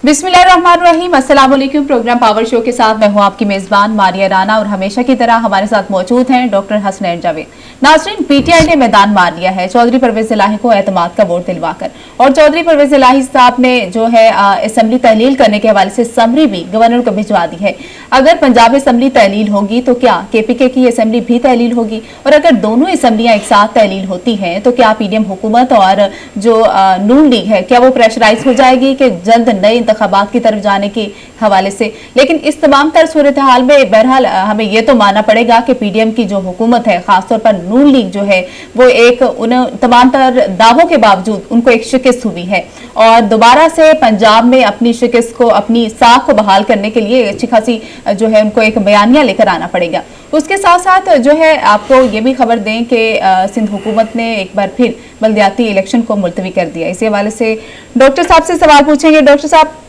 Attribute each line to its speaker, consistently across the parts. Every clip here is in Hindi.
Speaker 1: बिस्मिल्लाहिर्रहमानिर्रहीम, अस्सलाम वालेकुम। प्रोग्राम पावर शो के साथ मैं हूं आपकी मेजबान मारिया राना और हमेशा की तरह हमारे साथ मौजूद हैं डॉक्टर हसनैन जावेद। नाज़रीन, पीटीआई ने मैदान मार लिया है चौधरी परवेज इलाही को एतमाद का वोट दिलवाकर, और चौधरी परवेज इलाही साहब ने जो है असेंबली तहलील करने के हवाले से समरी भी गवर्नर को भिजवा दी है। अगर पंजाब असेंबली तहलील होगी तो क्या केपीके की असेंबली भी तहलील होगी, और अगर दोनों असेंबलियां एक साथ तहलील होती हैं तो क्या पीडीएम हुकूमत और जो नून लीग है क्या वो प्रेशराइज हो जाएगी कि जल्द नए इंतखाबात की तरफ जाने के हवाले से। लेकिन इस तमाम तर सूरत हाल में बहरहाल हमें यह तो मानना पड़ेगा कि पीडीएम की जो हुकूमत है, खासतौर पर नून लीग जो है, वो एक उन तमाम तर दावों के बावजूद उनको एक शिकस्त हुई है, और दोबारा से पंजाब में अपनी शिकस्त को, अपनी साख को बहाल करने के लिए अच्छी खासी जो है उनको एक बयानिया लेकर आना पड़ेगा। उसके साथ साथ जो है आपको ये भी खबर दें कि सिंध हुकूमत ने एक बार फिर बल्दियाती इलेक्शन को मुलतवी कर दिया। इसी हवाले से डॉक्टर साहब से सवाल पूछेंगे। डॉक्टर साहब,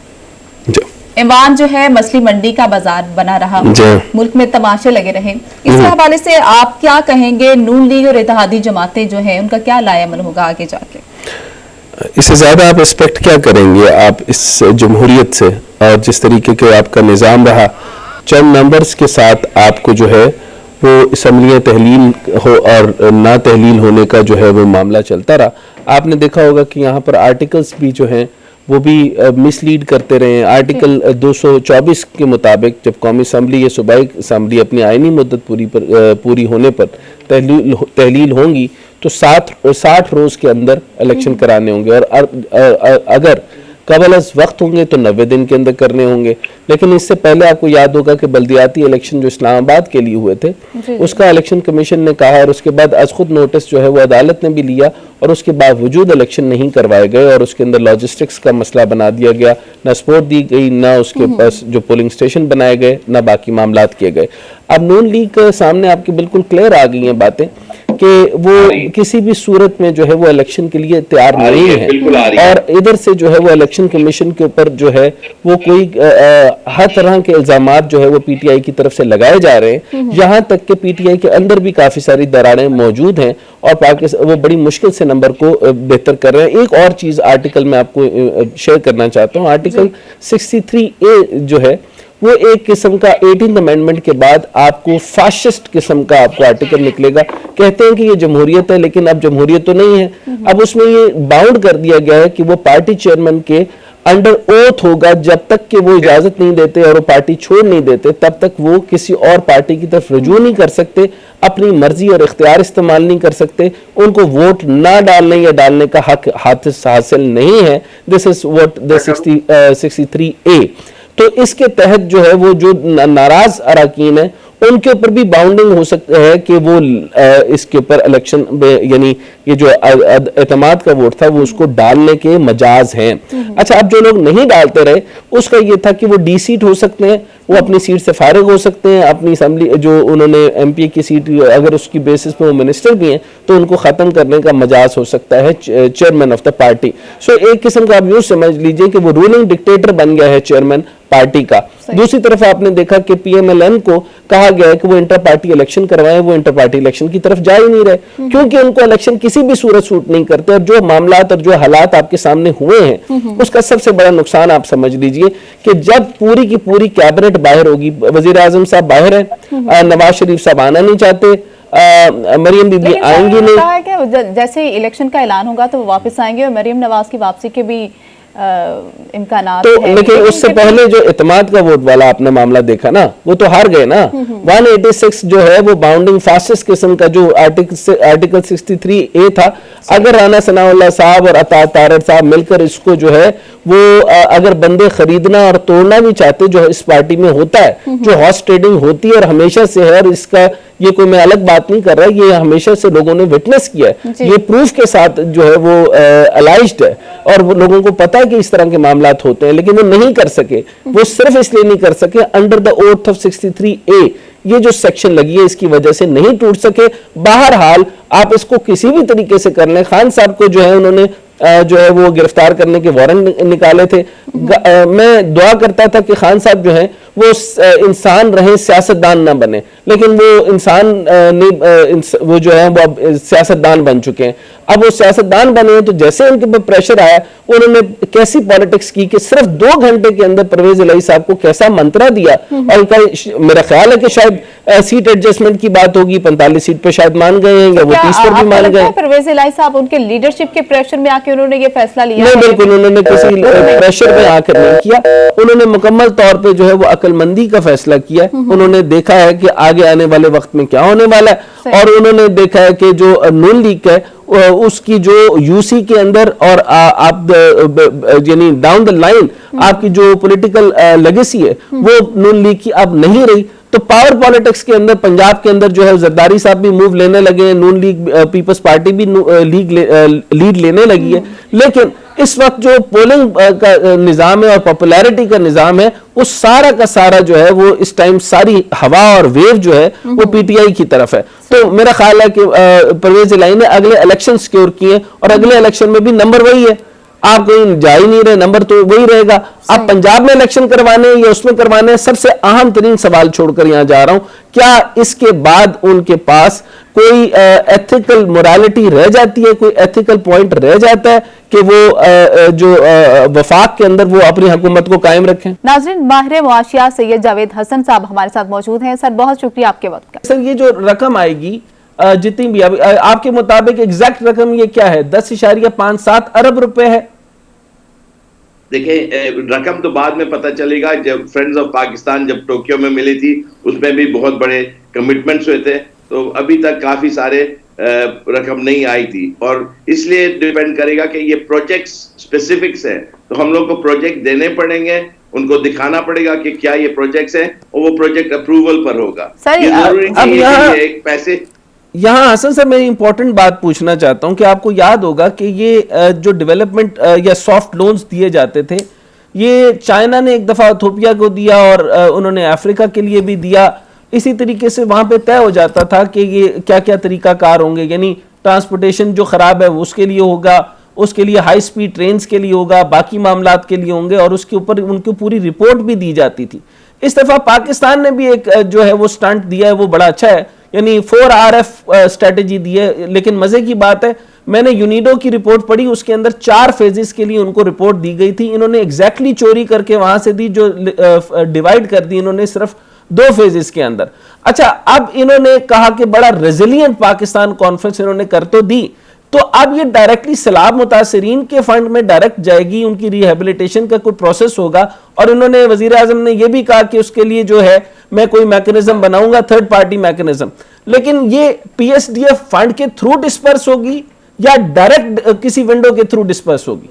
Speaker 1: ईवान जो है मछली मंडी का बाजार बना रहा, मुल्क में तमाशे लगे रहे, इस हवाले से आप क्या कहेंगे? नून लीग और इत्तेहादी जमातें जो है उनका क्या लायामल होगा आगे जाके?
Speaker 2: इससे ज्यादा आप एक्सपेक्ट क्या करेंगे आप इस जमहूरियत से, और जिस तरीके के आपका निज़ाम रहा, चंद नंबर्स के साथ आपको जो है वो असम्बलियाँ तहलील हो और ना तहलील होने का जो है वो मामला चलता रहा। आपने देखा होगा कि यहाँ पर आर्टिकल्स भी जो हैं वो भी मिसलीड करते रहे। आर्टिकल 224 के मुताबिक जब कौमी असम्बली या सूबाई असम्बली अपनी आइनी मुद्दत पूरी होने पर तहलील होंगी तो 60 रोज़ के अंदर इलेक्शन कराने होंगे, और अगर कबल वक्त होंगे तो 90 दिन के अंदर करने होंगे। लेकिन इससे पहले आपको याद होगा कि बल्दियाती इलेक्शन जो इस्लामाबाद के लिए हुए थे उसका इलेक्शन कमीशन ने कहा, और उसके बाद आज खुद नोटिस जो है वो अदालत ने भी लिया, और उसके बावजूद इलेक्शन नहीं करवाए गए, और उसके अंदर लॉजिस्टिक्स का मसला बना दिया गया, ना सपोर्ट दी गई, ना उसके पास जो पोलिंग स्टेशन बनाए गए, ना बाकी मामलात किए गए। अब नून लीग के सामने आपकी बिल्कुल क्लियर आ गई हैं बातें कि वो किसी भी सूरत में जो है वो इलेक्शन के लिए तैयार नहीं है, और इधर से जो है वो इलेक्शन कमीशन के ऊपर जो है वो कोई हर तरह के इल्जामात जो है वो पीटीआई की तरफ से लगाए जा रहे हैं, यहाँ तक कि पीटीआई के अंदर भी काफी सारी दरारें मौजूद हैं, और पाकिस्तान वो बड़ी मुश्किल से नंबर को बेहतर कर रहे हैं। एक और चीज आर्टिकल में आपको शेयर करना चाहता हूँ। आर्टिकल 63A जो है वो एक किस्म का 18th अमेंडमेंट के बाद आपको फाशिस्ट किस्म का आपको आर्टिकल निकलेगा। कहते हैं कि ये जमहूरियत है, लेकिन अब जमहूरियत तो नहीं है। अब उसमें ये बाउंड कर दिया गया है कि वो पार्टी चेयरमैन के अंडर ओथ होगा, जब तक कि वो इजाजत नहीं देते और वो पार्टी छोड़ नहीं देते तब तक वो किसी और पार्टी की तरफ रुजू नहीं कर सकते, अपनी मर्जी और इख्तियार इस्तेमाल नहीं कर सकते, उनको वोट ना डालने या डालने का हक हासिल नहीं है। This is what the 63A। तो इसके तहत जो है वो जो नाराज अराकीन है उनके ऊपर भी बाउंडिंग हो सकता है कि वो इसके ऊपर इलेक्शन यानी ये जो एतमाद का वोट था वो उसको डालने के मजाज हैं। अच्छा, अब जो लोग नहीं डालते रहे उसका ये था कि वो डी सीट हो सकते हैं, वो अपनी सीट से फारिग हो सकते हैं, अपनी असम्बली जो उन्होंने एमपी की सीट अगर उसकी बेसिस पे वो मिनिस्टर भी हैं तो उनको खत्म करने का मजाज हो सकता है चेयरमैन ऑफ द पार्टी। सो एक किस्म का आप यूं समझ लीजिए कि वो रूलिंग डिक्टेटर बन गया है चेयरमैन पार्टी का। दूसरी तरफ आपने देखा कि पीएमएलएन को कहा गया है कि वो इंटर पार्टी इलेक्शन करवाएं, वो इंटर पार्टी इलेक्शन की तरफ जा ही नहीं रहे क्योंकि उनको इलेक्शन किसी भी सूरत सूट नहीं करते, और जो मामलात और जो हालात आपके सामने हुए हैं उसका सबसे बड़ा नुकसान आप समझ लीजिए कि जब पूरी की पूरी कैबिनेट बाहर होगी, वजीर आजम साहब बाहर है, नवाज शरीफ साहब आना नहीं चाहते, मरियम बीबी आएंगी नहीं,
Speaker 1: जैसे इलेक्शन का ऐलान होगा तो वो वापस आएंगे, और मरियम नवाज की वापसी के भी इम्कानात
Speaker 2: तो
Speaker 1: है।
Speaker 2: लेकिन उससे पहले जो इत्तेमाद का वोट वाला आपने मामला देखा ना, वो तो हार गए ना। 186 जो है वो बाउंडिंग फासिस्ट किस्म का जो आर्टिकल 63A था, अगर राना सनाउल्लाह साहब और अता तारड़ साहब मिलकर इसको जो है वो अगर बंदे खरीदना और तोड़ना भी चाहते, जो इस पार्टी में होता है, जो हॉर्स ट्रेडिंग होती है और हमेशा से है, और इसका ये कोई मैं अलग बात नहीं कर रहा, ये हमेशा से लोगों ने विटनेस किया है, ये प्रूफ के साथ जो है वो अलाइज्ड है, और वो लोगों को पता है कि इस तरह के मामलात होते हैं, लेकिन वो नहीं कर सके। वो सिर्फ इसलिए नहीं कर सके, under the oath of 63A ये जो सेक्शन लगी है इसकी वजह से नहीं टूट सके। बहरहाल आप इसको किसी भी तरीके से कर लें, खान साहब को जो है उन्होंने जो है वो गिरफ्तार करने के वारंट निकाले थे। मैं दुआ करता था कि खान साहब जो है वो इंसान रहे, सियासतदान ना बने, लेकिन वो इंसान वो जो है वो अब सियासतदान बन चुके हैं। अब वो सियासतदान बने हैं तो जैसे उनके ऊपर प्रेशर आया, उन्होंने कैसी पॉलिटिक्स की कि सिर्फ 2 घंटे के अंदर परवेज इलाही साहब को कैसा मंत्रा दिया। और मेरा ख्याल है कि शायद सीट एडजस्टमेंट की बात होगी, 45 सीट पे शायद मान गए हैं, या वो 30 पर भी मान गए।
Speaker 1: परवेज इलाही साहब उनके लीडरशिप के प्रेशर में आके उन्होंने ये फैसला लिया?
Speaker 2: नहीं, बिल्कुल उन्होंने किसी प्रेशर में आकर नहीं किया। उन्होंने मुकम्मल तौर पे जो है वो अक्लमंदी का फैसला किया। उन्होंने देखा है कि आगे आने वाले वक्त में क्या होने वाला है, और उन्होंने देखा है कि जो नून लीग है उसकी जो यूसी के अंदर और आप यानी डाउन द लाइन आपकी जो पॉलिटिकल लेगेसी है वो नून लीग की अब नहीं रही। तो पावर पॉलिटिक्स के अंदर पंजाब के अंदर जो है जरदारी साहब भी मूव लेने लगे, नून लीग पीपल्स पार्टी भी लीड लेने लगी है। लेकिन इस वक्त जो पोलिंग का निजाम है और पॉपुलैरिटी का निजाम है, वो सारा का सारा जो है वो इस टाइम सारी हवा और वेव जो है वो पीटीआई की तरफ है। तो मेरा ख्याल है कि परवेज इलाही ने अगले इलेक्शन सिक्योर किए, और अगले इलेक्शन में भी नंबर वही है, आप कहीं जा ही नहीं रहे, नंबर तो वही रहेगा। आप पंजाब में इलेक्शन करवाने या उसमें करवाने, सबसे अहम तरीन सवाल छोड़कर यहां जा रहा हूं, क्या इसके बाद उनके पास कोई एथिकल मोरालिटी रह जाती है, कोई एथिकल पॉइंट रह जाता है कि वो जो वफाक के अंदर वो अपनी हुकूमत को कायम रखें?
Speaker 1: नाज़रीन, माहिर मुआशियात सैयद जावेद हसन साहब हमारे साथ मौजूद हैं। सर, बहुत शुक्रिया आपके वक्त का।
Speaker 2: सर, ये जो रकम आएगी जितनी भी आपके मुताबिक एग्जैक्ट रकम ये क्या है? 10.57 अरब रुपए है।
Speaker 3: देखिए, रकम तो बाद में पता चलेगा। जब फ्रेंड्स ऑफ पाकिस्तान जब टोक्यो में मिली थी उसमें भी बहुत बड़े कमिटमेंट्स हुए थे, तो अभी तक काफी सारे रकम नहीं आई थी, और इसलिए डिपेंड करेगा कि ये प्रोजेक्ट्स स्पेसिफिक्स हैं, तो हम लोग को प्रोजेक्ट देने पड़ेंगे, उनको दिखाना पड़ेगा कि क्या ये प्रोजेक्ट्स हैं, और वो प्रोजेक्ट अप्रूवल पर होगा।
Speaker 1: सर,
Speaker 2: अब यहाँ हसन सर मैं इंपॉर्टेंट बात पूछना चाहता हूँ कि आपको याद होगा कि ये जो डेवलपमेंट या सॉफ्ट लोन्स दिए जाते थे, ये चाइना ने एक दफा इथोपिया को दिया और उन्होंने अफ्रीका के लिए भी दिया। इसी तरीके से वहां पे तय हो जाता था कि ये क्या क्या तरीकाकार होंगे, यानी ट्रांसपोर्टेशन जो खराब है उसके लिए होगा, उसके लिए हाई स्पीड ट्रेन के लिए होगा, बाकी मामलात के लिए होंगे, और उसके ऊपर उनको पूरी रिपोर्ट भी दी जाती थी। इस दफा पाकिस्तान ने भी एक जो है वो स्टंट दिया है, वो बड़ा अच्छा है, यानी 4RF स्ट्रेटेजी दी है। लेकिन मजे की बात है, मैंने यूनिडो की रिपोर्ट पढ़ी, उसके अंदर 4 फेजेस के लिए उनको रिपोर्ट दी गई थी। इन्होंने एग्जैक्टली चोरी करके वहां से दी, जो डिवाइड कर दी इन्होंने सिर्फ 2 फेजेस के अंदर। अच्छा, अब इन्होंने कहा कि बड़ा रेजिलियंट पाकिस्तान कॉन्फ्रेंस इन्होंने कर तो दी, तो अब ये डायरेक्टली सैलाब मुतासरीन के फंड में डायरेक्ट जाएगी, उनकी रिहेबिलिटेशन का कोई प्रोसेस होगा। और इन्होंने वजीर आजम ने यह भी कहा कि उसके लिए जो है मैं कोई मैकेनिज्म बनाऊंगा, थर्ड पार्टी मैकेनिज्म। लेकिन ये पीएसडीएफ फंड के थ्रू डिस्पर्स होगी या डायरेक्ट किसी विंडो के थ्रू डिस्पर्स होगी?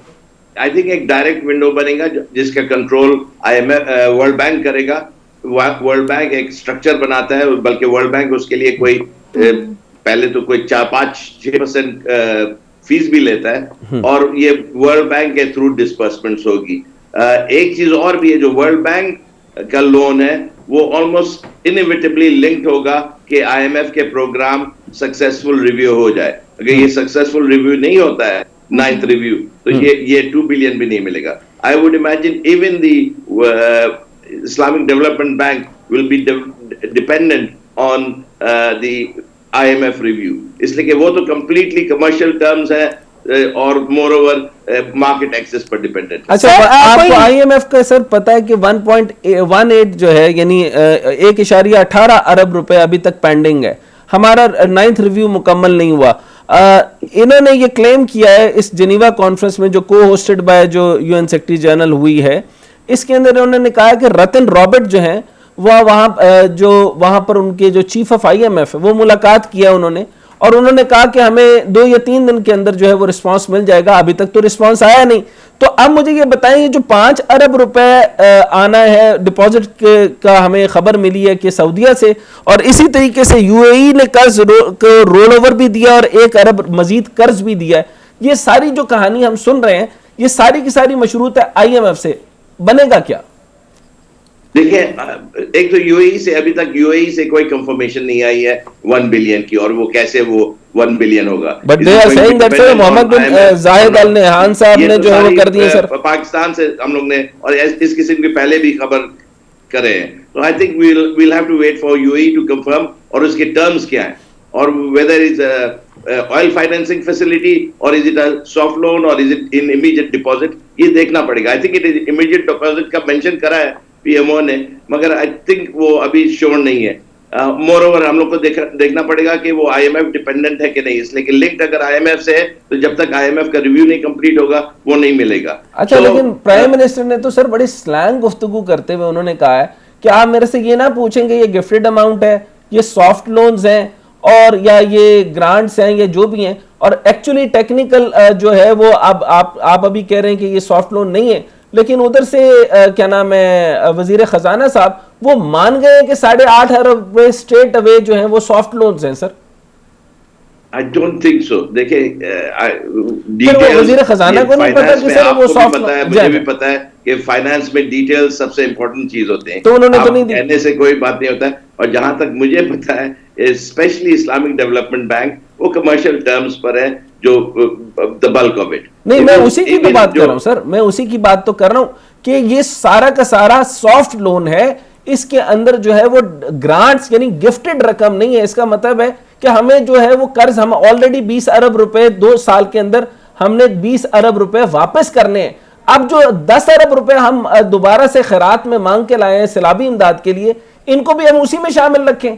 Speaker 3: आई थिंक एक डायरेक्ट विंडो बनेगा जिसका कंट्रोल IMF वर्ल्ड बैंक करेगा। वर्ल्ड बैंक एक स्ट्रक्चर बनाता है, बल्कि वर्ल्ड बैंक उसके लिए कोई पहले तो कोई 4-5-6% फीस भी लेता है, और ये वर्ल्ड बैंक के थ्रू डिस्पर्समेंट्स होगी। एक चीज और भी है, जो वर्ल्ड बैंक का लोन है वो ऑलमोस्ट इनएविटेबली लिंक्ड होगा कि IMF के प्रोग्राम सक्सेसफुल रिव्यू हो जाए। अगर ये सक्सेसफुल रिव्यू नहीं होता है, 9th रिव्यू, तो ये 2 बिलियन भी नहीं मिलेगा। I would imagine even the Islamic Development Bank will be dependent on the IMF review, इसलिए कि वो तो completely commercial terms है और moreover market access पर dependent।
Speaker 2: अच्छा, आपको IMF का सर पता है कि 1.18 जो है, यानी 1.18 अरब रुपए अभी तक पेंडिंग है। हमारा 9th रिव्यू मुकम्मल नहीं हुआ। इन्होंने ये क्लेम किया है इस जिनीवा कॉन्फ्रेंस में, जो को होस्टेड बाय जो UN सेक्रेटरी जनरल हुई है, इसके अंदर उन्होंने कहा कि रतन रॉबर्ट जो हैं वह वहां पर उनके जो चीफ ऑफ IMF है वो मुलाकात किया उन्होंने, और उन्होंने कहा कि हमें 2 या 3 दिन के अंदर जो है वो रिस्पांस मिल जाएगा। अभी तक तो रिस्पांस आया नहीं। तो अब मुझे ये बताएं, जो 5 अरब रुपए आना है डिपॉजिट का हमें खबर मिली है कि सऊदीया से, और इसी तरीके से UAE ने कर्ज रोल ओवर भी दिया और 1 अरब मजीद कर्ज भी दिया है। ये सारी जो कहानी हम सुन रहे हैं, ये सारी की सारी मशरूत है IMF से, बनेगा क्या?
Speaker 3: देखिए, एक तो UAE से अभी तक UAE से कोई कंफर्मेशन नहीं आई है 1 बिलियन की, और वो कैसे वो 1 बिलियन होगा।
Speaker 2: But they are saying that sir Mohammed bin Zayed Al Nahyan साहब ने जो है वो कर दिए सर।
Speaker 3: पाकिस्तान से हम लोग ने, और इस किस्म की पहले भी खबर करें। तो I think we'll have to wait for UAE to confirm और उसके टर्म्स क्या हैं, और whether it's oil financing facility or is it a soft loan or is it in immediate deposit, ये देखना पड़ेगा। I think it is immediate deposit का मेंशन करा है पीएमओ ने, मगर आई थिंक वो अभी श्योर नहीं है। मोर ओवर हम लोग को देखना पड़ेगा कि वो आईएमएफ डिपेंडेंट है कि नहीं, इसलिए कि लिंक्ड अगर आईएमएफ से है तो जब तक आईएमएफ का रिव्यू नहीं कंप्लीट होगा वो नहीं मिलेगा।
Speaker 4: अच्छा, लेकिन प्राइम मिनिस्टर ने तो सर बड़ी स्लैंग गुफ्तगू करते हुए उन्होंने कहा है कि आप मेरे से ये ना पूछेंगे ये गिफ्टेड अमाउंट है, ये सॉफ्ट लोन्स हैं और या ये ग्रांट्स हैं, ये जो भी हैं, और एक्चुअली टेक्निकल जो है वो अब आप अभी कह रहे हैं कि ये सॉफ्ट लोन नहीं है, लेकिन उधर से क्या नाम है वजीर खजाना साहब वो मान गए कि 8.5 अरब रुपए स्ट्रेट अवे जो है वो सॉफ्ट लोन्स हैं। Sir
Speaker 3: I don't think so. देखिए
Speaker 4: वजीर खजाना को नहीं पता कि सर वो सॉफ्ट
Speaker 3: पता है, मुझे भी पता है कि फाइनेंस में डिटेल्स सबसे इंपॉर्टेंट चीज होते हैं,
Speaker 4: तो उन्होंने तो नहीं दी।
Speaker 3: कहने से कोई बात नहीं होता है। और जहां तक मुझे पता है स्पेशली इस्लामिक डेवलपमेंट बैंक वो कमर्शियल टर्म्स पर है, जो द बल्क ऑफ इट।
Speaker 4: नहीं, मैं उसी की तो बात कर रहा हूं सर, मैं उसी की बात तो कर रहा हूं कि ये सारा का सारा सॉफ्ट लोन है, इसके अंदर जो है वो ग्रांट्स यानी गिफ्टेड रकम नहीं है। इसका मतलब है कि हमें जो है वो कर्ज, हम ऑलरेडी 20 अरब रुपए 2 साल के अंदर हमने 20 अरब रुपए वापस करने हैं। अब जो 10 अरब रुपए हम दोबारा से खैरात में मांग के लाए हैं सैलाबी इमदाद के लिए, इनको भी हम उसी में शामिल रखें।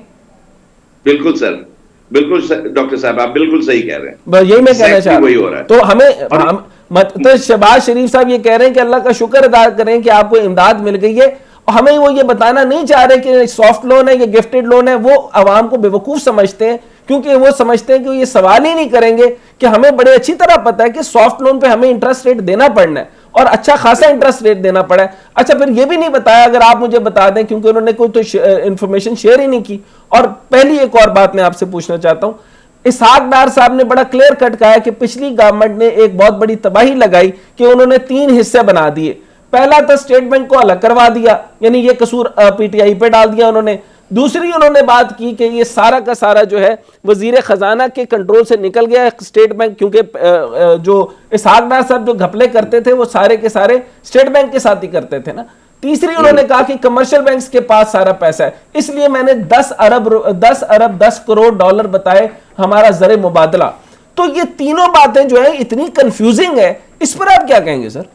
Speaker 3: बिल्कुल सर, बिल्कुल डॉक्टर साहब आप बिल्कुल सही कह रहे हैं,
Speaker 4: यही मैं कहना चाह रहा हूं। तो हमें तो शहबाज शरीफ साहब ये कह रहे हैं कि अल्लाह का शुक्र अदा करें कि आपको इमदाद मिल गई है, और हमें वो ये बताना नहीं चाह रहे कि सॉफ्ट लोन है या गिफ्टेड लोन है। वो आवाम को बेवकूफ समझते हैं, क्योंकि वो समझते हैं कि ये सवाल ही नहीं करेंगे कि हमें बड़े अच्छी तरह पता है कि सॉफ्ट लोन पे हमें इंटरेस्ट रेट देना पड़ना है और अच्छा खासा इंटरेस्ट रेट देना पड़ा है। अच्छा, फिर ये भी नहीं बताया, अगर आप मुझे बता दें, क्योंकि उन्होंने कोई तो इंफॉर्मेशन शेयर ही नहीं की। और पहली एक और बात मैं आपसे पूछना चाहता हूं, इसहाक डार साहब ने बड़ा क्लियर कट कहा कि पिछली गवर्नमेंट ने एक बहुत बड़ी तबाही लगाई कि उन्होंने 3 हिस्से बना दिए। पहला तो स्टेट बैंक को अलग करवा दिया, यानी ये कसूर पीटीआई पे डाल दिया उन्होंने। दूसरी उन्होंने बात की कि ये सारा का सारा जो है वजीर खजाना के कंट्रोल से निकल गया स्टेट बैंक, क्योंकि जो इसहाक डार साहब जो घपले करते थे वो सारे के सारे स्टेट बैंक के साथ ही करते थे ना। तीसरी उन्होंने कहा कि कमर्शियल बैंक्स के पास सारा पैसा है, इसलिए मैंने 10 अरब 10 करोड़ डॉलर बताए हमारा ज़र मुबादला। तो ये तीनों बातें जो है इतनी कंफ्यूजिंग है, इस पर आप क्या कहेंगे सर?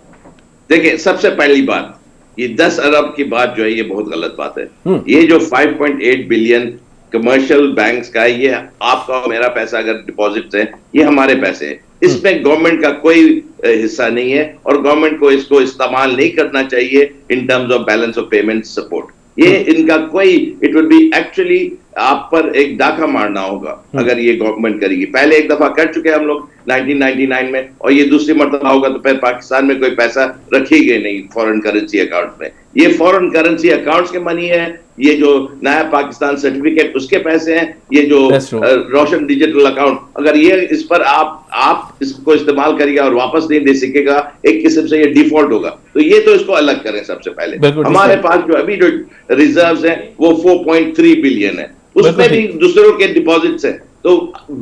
Speaker 3: देखिए, सबसे पहली बात, ये 10 अरब की बात जो है ये बहुत गलत बात है। ये जो 5.8 बिलियन कमर्शियल बैंक्स का है, ये आपका और मेरा पैसा अगर डिपॉजिट है, ये हमारे पैसे हैं, इसमें गवर्नमेंट का कोई हिस्सा नहीं है और गवर्नमेंट को इसको इस्तेमाल नहीं करना चाहिए in terms of balance of payment support. ये इनका कोई, इट वुड बी एक्चुअली आप पर एक डाका मारना होगा अगर ये गवर्नमेंट करेगी। पहले एक दफा कर चुके हैं हम लोग 1999 में, और ये दूसरी मर्तबा होगा तो फिर पाकिस्तान में कोई पैसा रखेगा नहीं फॉरेन करेंसी अकाउंट में। ये फॉरेन करेंसी अकाउंट्स के मनी है, ये जो नया पाकिस्तान सर्टिफिकेट उसके पैसे हैं, ये जो रोशन डिजिटल अकाउंट, अगर ये इस पर आप इसको इस्तेमाल करिएगा और वापस नहीं दे सकेगा, एक किस्म से ये डिफॉल्ट होगा। तो ये तो इसको अलग करें सबसे पहले। हमारे पास जो अभी जो रिजर्व्स हैं वो 4.3 बिलियन है, उसमें भी दूसरों के डिपॉजिट्स हैं। तो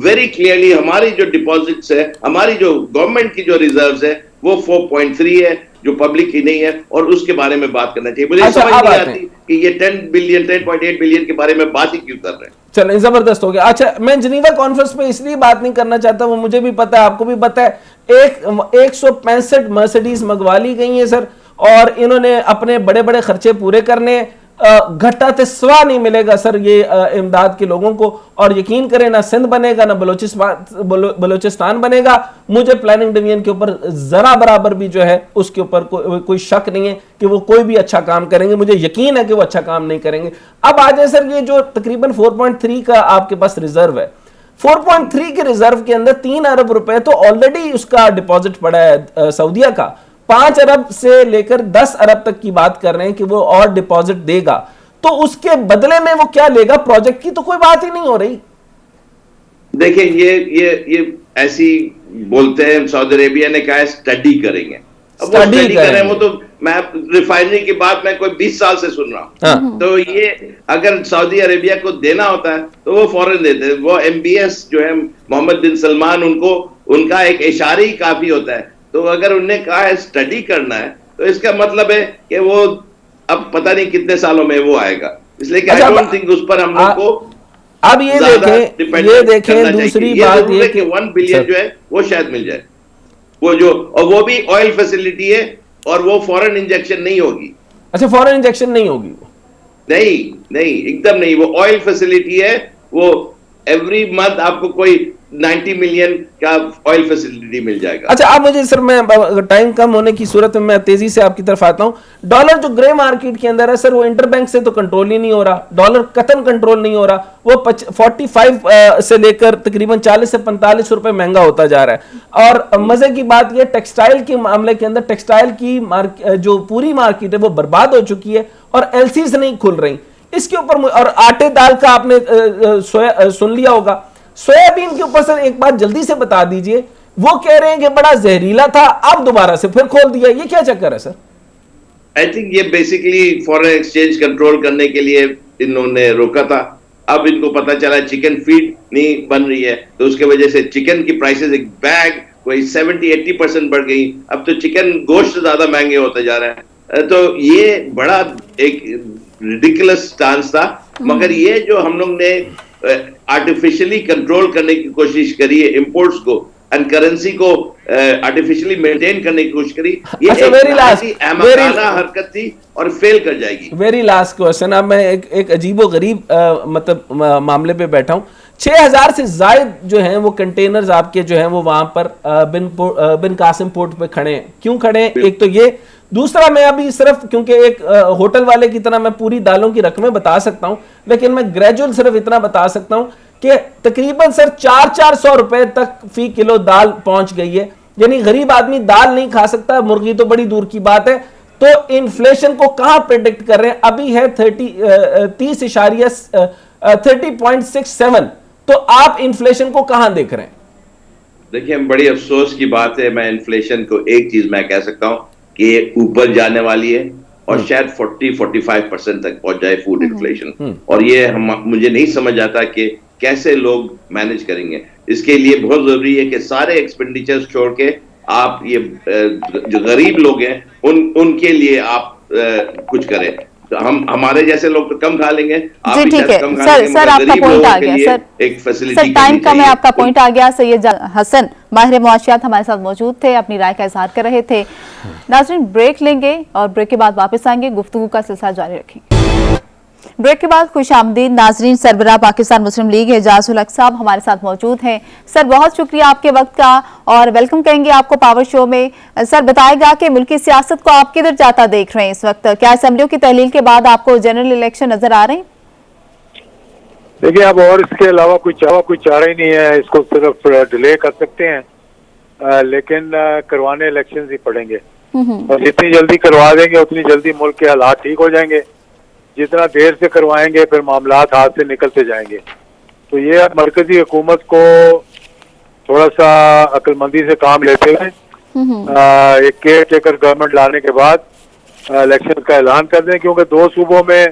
Speaker 3: वेरी क्लियरली हमारी जो डिपॉजिट्स है, हमारी जो गवर्नमेंट की जो रिजर्व्स है वो 4.3 है, जो पब्लिक की नहीं है, और उसके बारे में बात करना चाहिए। मुझे समझ नहीं आती कि ये 10.8 बिलियन के बारे में बात ही क्यों कर रहे हैं।
Speaker 4: चलें, जबरदस्त हो गया। अच्छा, मैं जिनीवा कॉन्फ्रेंस पे इसलिए बात नहीं करना चाहता, वो मुझे भी पता है, आपको भी पता है, 165 मर्सिडीज मंगवा ली गई है सर, और इन्होंने अपने बड़े बड़े खर्चे पूरे करने, घट्टा ते स्वा नहीं मिलेगा सर ये इमदाद के लोगों को। और यकीन करें, ना सिंध बनेगा ना बलोचिस्तान बनेगा। मुझे प्लानिंग डिवीजन के ऊपर जरा बराबर भी जो है उसके ऊपर कोई शक नहीं है कि वो कोई भी अच्छा काम करेंगे। मुझे यकीन है कि वो अच्छा काम नहीं करेंगे। अब आ जाए सर, ये जो तकरीबन 4.3 का आपके पास रिजर्व है, 4.3 के रिजर्व के अंदर 3 अरब रुपए तो ऑलरेडी उसका डिपॉजिट पड़ा है सऊदीया का। 5 अरब से लेकर 10 अरब तक की बात कर रहे हैं कि वो और डिपॉजिट देगा, तो उसके बदले में वो क्या लेगा? प्रोजेक्ट की तो कोई बात ही नहीं हो रही।
Speaker 3: देखिए, ये ऐसी बोलते हैं, सऊदी अरेबिया ने कहा है स्टडी करेंगे। अब स्टडी करें, वो तो मैं रिफाइनरी की बात मैं कोई 20 साल से सुन रहा हूं। तो ये अगर सऊदी अरेबिया को देना होता है तो वो फौरन देते हैं। वो MBS जो है मोहम्मद बिन सलमान, उनका एक इशारा ही काफी होता है। तो अगर उन्हें कहा है स्टडी करना है, तो इसका मतलब है कि वो अब अब पता नहीं कितने सालों में वो आएगा, इसलिए कि
Speaker 4: अच्छा,
Speaker 3: आई डोंट थिंक उस पर हम लोग को
Speaker 4: अब ये देखें दूसरी बात ये कि
Speaker 3: 1 बिलियन जो है वो शायद मिल जाए, वो जो, और वो भी ऑयल फैसिलिटी है और वो फॉरेन इंजेक्शन नहीं होगी।
Speaker 4: अच्छा, फॉरेन इंजेक्शन नहीं होगी?
Speaker 3: नहीं नहीं, एकदम नहीं, वो ऑयल फैसिलिटी है, वो एवरी मंथ आपको कोई 90 मिलियन का ऑयल फैसिलिटी मिल जाएगा।
Speaker 4: अच्छा, आप मुझे सर, मैं टाइम कम होने की सूरत में मैं तेजी से आपकी तरफ आता हूं। डॉलर जो ग्रे मार्केट के अंदर है सर, वो इंटरबैंक से तो कंट्रोल ही नहीं हो रहा, डॉलर कतन कंट्रोल नहीं हो रहा, वो 45 से लेकर तकरीबन 40 से 45 रुपए महंगा होता जा रहा है। और मजे की बात यह, टेक्सटाइल के मामले के अंदर टेक्सटाइल की जो पूरी मार्केट है वो बर्बाद हो चुकी है और एलसीज नहीं खुल रही इसके ऊपर। और आटे दाल का आपने सुन लिया होगा। सोयाबीन के ऊपर सर एक बात जल्दी से बता दीजिए, वो कह रहे हैं कि बड़ा जहरीला था, अब दोबारा से फिर खोल दिया, ये क्या चक्कर है सर?
Speaker 3: आई थिंक ये बेसिकली फॉरेन एक्सचेंज कंट्रोल करने के लिए इन्होंने रोका था। अब इनको पता चला चिकन फीड नहीं बन रही है, तो उसके वजह से चिकन की प्राइसेस एक बैग कोई 70-80% बढ़ गई। अब तो चिकन गोश्त ज्यादा महंगे होते जा रहे हैं। तो ये बड़ा एक रिडिकुलस स्टांस था, मगर ये जो हम लोग ने आर्टिफिशियली कंट्रोल करने की कोशिश करी है इम्पोर्ट्स को एंड करेंसी को आर्टिफिशियली मेंटेन करने की कोशिश करी, ये
Speaker 4: अच्छा,
Speaker 3: अहमकाना हरकत थी और फेल कर जाएगी।
Speaker 4: Very last question. अब मैं एक अजीबो गरीब मतलब मामले पे बैठा हूं। 6000 से जायद जो हैं वो कंटेनर्स आपके जो हैं वो वहां पर बिन कासिम पोर्ट पे खड़े हैं। क्यों खड़े हैं? एक तो ये, दूसरा मैं अभी सिर्फ क्योंकि एक होटल वाले की तरह मैं पूरी दालों की रकमें बता सकता हूं, लेकिन मैं ग्रेजुअल सिर्फ इतना बता सकता हूं कि तकरीबन सर 400-400 रुपए तक फी किलो दाल पहुंच गई है। यानी गरीब आदमी दाल नहीं खा सकता, मुर्गी तो बड़ी दूर की बात है। तो इन्फ्लेशन को कहां प्रेडिक्ट कर रहे हैं? अभी है 30.67। तो आप इन्फ्लेशन को कहां देख रहे हैं?
Speaker 3: देखिए, बड़ी अफसोस की बात है, मैं इन्फ्लेशन को एक चीज मैं कह सकता हूं कि ये ऊपर जाने वाली है और शायद 40-45% तक पहुंच जाए फूड इन्फ्लेशन। और ये मुझे नहीं समझ आता कि कैसे लोग मैनेज करेंगे। इसके लिए बहुत जरूरी है कि सारे एक्सपेंडिचर्स छोड़ के आप ये जो गरीब लोग हैं उनके लिए आप कुछ करें। तो हमारे जैसे लोग तो कम खा लेंगे, आप
Speaker 1: जी,
Speaker 3: भी
Speaker 1: ठीक
Speaker 3: शायद
Speaker 1: है
Speaker 3: कम खा
Speaker 1: सर।
Speaker 3: लेंगे,
Speaker 1: सर
Speaker 3: मगर
Speaker 1: आपका
Speaker 3: गरीब
Speaker 1: पॉइंट
Speaker 3: लोगों
Speaker 1: आ
Speaker 3: के
Speaker 1: गया
Speaker 3: लिए
Speaker 1: सर।
Speaker 3: एक फैसिलिटी
Speaker 1: सर टाइम कम है, आपका पॉइंट आ गया। सैयद हसन माहिर मुआशियात हमारे साथ मौजूद थे, अपनी राय का इजहार कर रहे थे। नाज़रीन, ब्रेक लेंगे और ब्रेक के बाद वापस आएंगे, गुफ्तगू का सिलसिला जारी रखेंगे। ब्रेक के बाद खुश आमदीद नाजरीन। सरबराह पाकिस्तान मुस्लिम लीग एजाजुल हक साहब हमारे साथ मौजूद हैं। सर बहुत शुक्रिया आपके वक्त का और वेलकम करेंगे आपको पावर शो में। सर बताएगा कि मुल्की सियासत को आप किधर जाता देख रहे हैं इस वक्त? क्या असेंबलियों की तहलील के बाद आपको जनरल इलेक्शन नजर आ रहे हैं?
Speaker 5: देखिए, अब और इसके अलावा कोई चारा ही नहीं है। इसको सिर्फ डिले कर सकते हैं, लेकिन करवाने इलेक्शन ही पड़ेंगे और जितनी जल्दी करवा देंगे उतनी जल्दी मुल्क के हालात ठीक हो जाएंगे। जितना देर से करवाएंगे फिर मामलात हाथ से निकलते जाएंगे। तो ये मरकजी हुकूमत को थोड़ा सा अक्लमंदी से काम लेते हुए एक केयर टेकर गवर्नमेंट लाने के बाद इलेक्शन का ऐलान कर दें, क्योंकि 2 सूबों में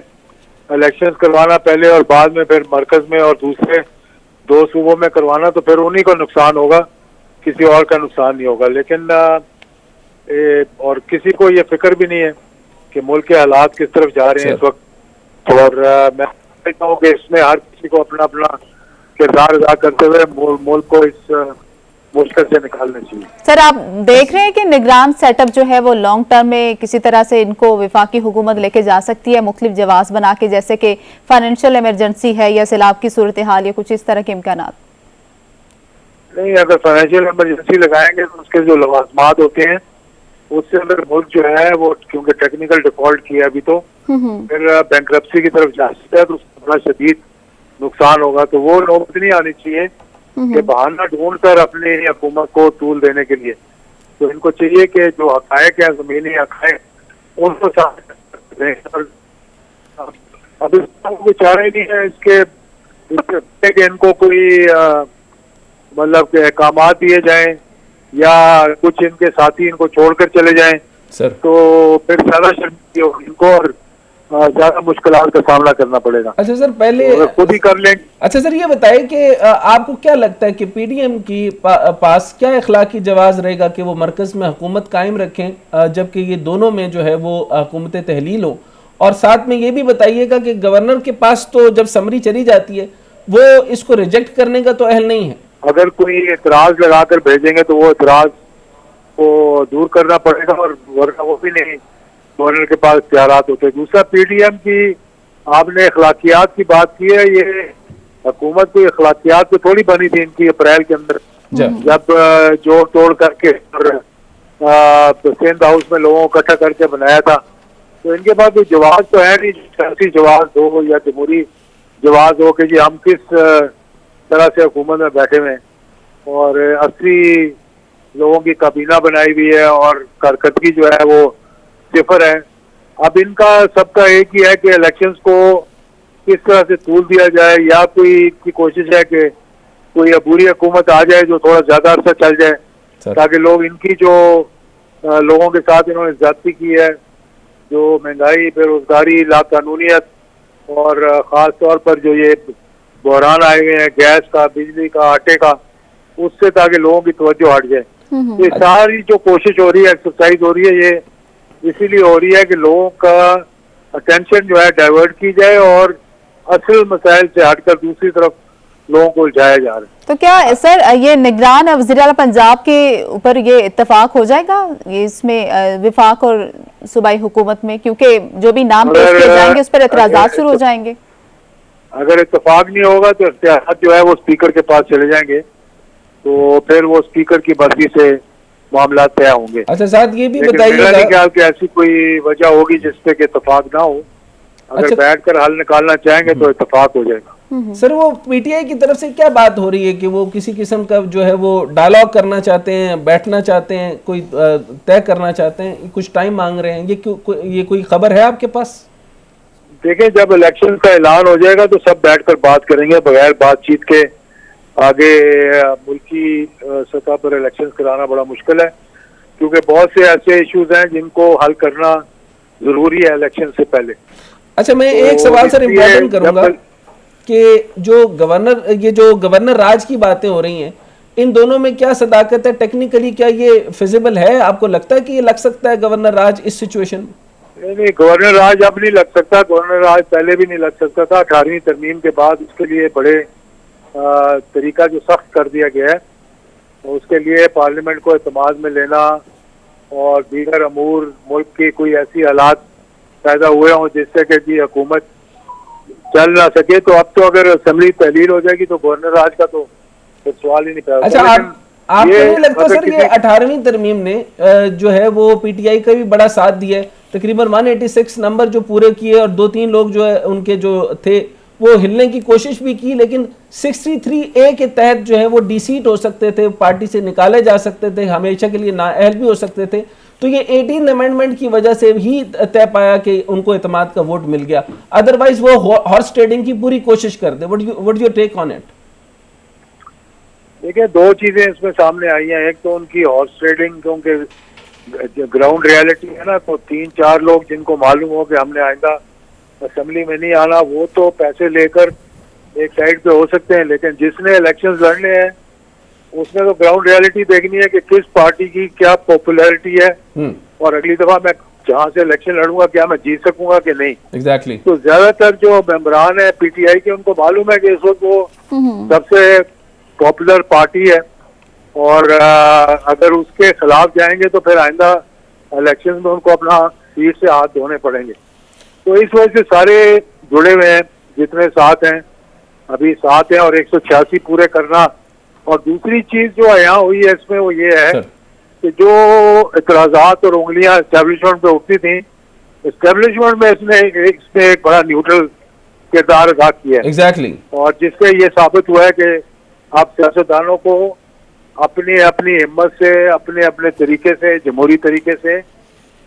Speaker 5: इलेक्शन करवाना पहले और बाद में, फिर मरकज में और दूसरे 2 सूबों में करवाना, तो फिर उन्हीं को नुकसान होगा, किसी और का नुकसान नहीं होगा। लेकिन और किसी को ये फिक्र भी नहीं है कि मुल्क के हालात किस तरफ जा रहे हैं इस वक्त। और मैं कहता हूँ कि इसमें हर किसी को अपना अपना किरदार अदा करते हुए मुल्क को इस मुश्किल से निकालना चाहिए।
Speaker 1: सर आप देख रहे हैं कि निगरान सेटअप जो है वो लॉन्ग टर्म में किसी तरह से इनको विफाकी हुकूमत लेके जा सकती है, मुख्तलिफ जवाब बना के, जैसे कि फाइनेंशियल इमरजेंसी है या सैलाब की सूरत हाल या कुछ इस तरह के इम्कानात?
Speaker 5: नहीं, अगर फाइनेंशियल इमरजेंसी लगाएंगे तो उसके जो लवाजमात होते हैं उससे अगर मुल्क जो है वो क्योंकि टेक्निकल डिफॉल्ट किया अभी, तो फिर बैंक्रप्सी की तरफ जा सकता है, तो उसका बड़ा शदीद नुकसान होगा। तो वो नौबत नहीं आनी चाहिए कि बहाना ढूंढ कर अपनी हुकूमत को तूल देने के लिए। तो इनको चाहिए कि जो हकायक है, जमीनी हकायक, उनको अब इसका कोई चारा ही नहीं है इसके कि इनको कोई मतलब के अहकाम दिए जाएं या कुछ इनके साथी इनको छोड़कर चले जाएं
Speaker 4: सर,
Speaker 5: तो फिर ज्यादा शर्मिंदगी होगी इनको और ज्यादा मुश्किलात का सामना करना पड़ेगा।
Speaker 4: अच्छा सर, पहले
Speaker 5: तो खुद ही कर लेंगे।
Speaker 4: अच्छा सर, ये बताइए कि आपको क्या लगता है कि पीडीएम की पास क्या इखलाकी जवाज रहेगा कि वो मरकज में हुकूमत कायम रखें, जबकि ये दोनों में जो है वो हुकूमत तहलील हो, और साथ में ये भी बताइएगा कि गवर्नर के पास तो जब समरी चली जाती है वो इसको रिजेक्ट करने का तो अहल नहीं है।
Speaker 5: अगर कोई एतराज लगाकर भेजेंगे तो वो एतराज को दूर करना पड़ेगा, और वरना वो भी नहीं गवर्नर के पास इख्तियारात होते। दूसरा, पीडीएम की आपने अखलाकियात की बात की है, ये हुकूमत कोई अखलाकियात पे थोड़ी बनी थी इनकी अप्रैल के अंदर, जब जोड़ तोड़ करके सिंध हाउस में लोगों को इकट्ठा करके बनाया था। तो इनके पास कोई जवाब तो है नहीं, सियासी जवाब हो या जमहूरी जवाब हो कि जी हम किस तरह से हुकूमत में बैठे हुए हैं, और 80 लोगों की काबीना बनाई हुई है और कारकर्दगी जो है वो सिफर है। अब इनका सबका एक ही है कि इलेक्शंस को किस तरह से तूल दिया जाए, या कोई की कोशिश है कि कोई अबूरी हुकूमत आ जाए जो थोड़ा ज्यादा अरसा चल जाए, ताकि लोग इनकी जो लोगों के साथ इन्होंने ज्यादती की है, जो महंगाई, बेरोजगारी, लाकानूनियत और ख़ास तौर पर जो ये बहरान आए हुए हैं गैस का, बिजली का, आटे का, उससे ताकि लोगों की तवज्जो हट जाए। ये सारी जो कोशिश हो रही है, एक्सरसाइज हो रही है, ये इसीलिए हो रही है कि लोगों का अटेंशन जो है डाइवर्ट की जाए और असल मसाइल से हटकर दूसरी तरफ लोगों को उलझाया जा रहा है।
Speaker 1: तो क्या सर ये निगरान वज़ीर आला पंजाब के ऊपर ये इत्तेफाक हो जाएगा, ये इसमें विफाक और सूबाई हुकूमत में, क्योंकि जो भी नाम पेश किए जाएंगे उस पर एतराज़ात शुरू हो जाएंगे?
Speaker 5: अगर इत्तेफाक नहीं होगा तो इख्तियारात जो है वो स्पीकर के पास चले जाएंगे, तो फिर वो स्पीकर की मर्जी से मामला तय होंगे।
Speaker 4: अच्छा साथ ये भी
Speaker 5: बताइए
Speaker 4: बताइएगा
Speaker 5: कि ऐसी कोई वजह होगी जिससे कि इत्तेफाक ना हो। अगर बैठकर हल निकालना चाहेंगे तो इत्तेफाक हो जाएगा।
Speaker 4: सर वो पीटीआई की तरफ से क्या बात हो रही है कि वो किसी किस्म का जो है वो डायलॉग करना चाहते हैं, बैठना चाहते हैं, कोई तय करना चाहते हैं, कुछ टाइम मांग रहे हैं, ये कोई खबर है आपके पास?
Speaker 5: देखिए, जब इलेक्शन का ऐलान हो जाएगा तो सब बैठकर बात करेंगे। बगैर बातचीत के आगे मुल्की सतह पर इलेक्शन कराना बड़ा मुश्किल है, क्योंकि बहुत से ऐसे इश्यूज हैं जिनको हल करना जरूरी है इलेक्शन से पहले।
Speaker 4: अच्छा, मैं एक सवाल सर इम्पोर्टेंट करूंगा कि ये जो गवर्नर राज की बातें हो रही हैं, इन दोनों में क्या सदाकत है? टेक्निकली क्या ये फिजिबल है? आपको लगता है कि ये लग सकता है गवर्नर राज इस सिचुएशन में?
Speaker 5: नहीं, गवर्नर राज अब नहीं लग सकता। गवर्नर राज पहले भी नहीं लग सकता था। 18वीं तरमीम के बाद उसके लिए बड़े तरीका जो सख्त कर दिया गया है, उसके लिए पार्लियामेंट को एतमाद में लेना और दीगर अमूर मुल्क की कोई ऐसी हालात पैदा हुए हों जिससे कि जी हुकूमत चल ना सके, तो अब तो अगर असेंबली तहलील हो जाएगी तो गवर्नर राज का तो सवाल ही नहीं पैदा।
Speaker 4: अच्छा, आपको नहीं लगता सर ये 18वीं तरमीम ने जो है वो पीटीआई का भी बड़ा साथ दिया है? तकरीबन 186 नंबर जो पूरे किए और 2-3 लोग जो है उनके जो थे वो हिलने की कोशिश भी की, लेकिन 63A के तहत जो है वो डिसीट हो सकते थे, पार्टी से निकाले जा सकते थे, हमेशा के लिए नाअहल भी हो सकते थे। तो ये 18 अमेंडमेंट की वजह से ही तय पाया कि उनको एतमाद का वोट मिल गया, अदरवाइज वो हॉर्स ट्रेडिंग की पूरी कोशिश करते। What your take on it?
Speaker 5: देखिए, दो चीजें इसमें सामने आई हैं। एक तो उनकी हॉर्स ट्रेडिंग, क्योंकि ग्राउंड रियलिटी है ना, तो 3-4 लोग जिनको मालूम हो कि हमने आइंदा असेंबली में नहीं आना, वो तो पैसे लेकर एक साइड पे हो सकते हैं, लेकिन जिसने इलेक्शंस लड़ने हैं उसने तो ग्राउंड रियलिटी देखनी है कि किस पार्टी की क्या पॉपुलैरिटी है और अगली दफा मैं जहां से इलेक्शन लड़ूंगा क्या मैं जीत सकूंगा कि नहीं।
Speaker 4: एग्जैक्टली।
Speaker 5: तो ज्यादातर जो मेंबरान है पीटीआई के, उनको मालूम है कि इस वक्त वो सबसे पॉपुलर पार्टी है, और अगर उसके खिलाफ जाएंगे तो फिर आइंदा इलेक्शन में उनको अपना सीट से हाथ धोने पड़ेंगे। तो इस वजह से सारे जुड़े हुए हैं, जितने साथ हैं अभी साथ हैं, और 186 पूरे करना। और दूसरी चीज जो यहाँ हुई है इसमें वो ये है कि जो इतराजात और उंगलियां एस्टेब्लिशमेंट पे उठती थी, एस्टेब्लिशमेंट में इसने एक बड़ा न्यूट्रल किरदार अदा किया है।
Speaker 4: एग्जैक्टली।
Speaker 5: और जिससे ये साबित हुआ है कि आप सियासतदानों को अपनी अपनी हिम्मत से, अपने अपने तरीके से, जमहूरी तरीके से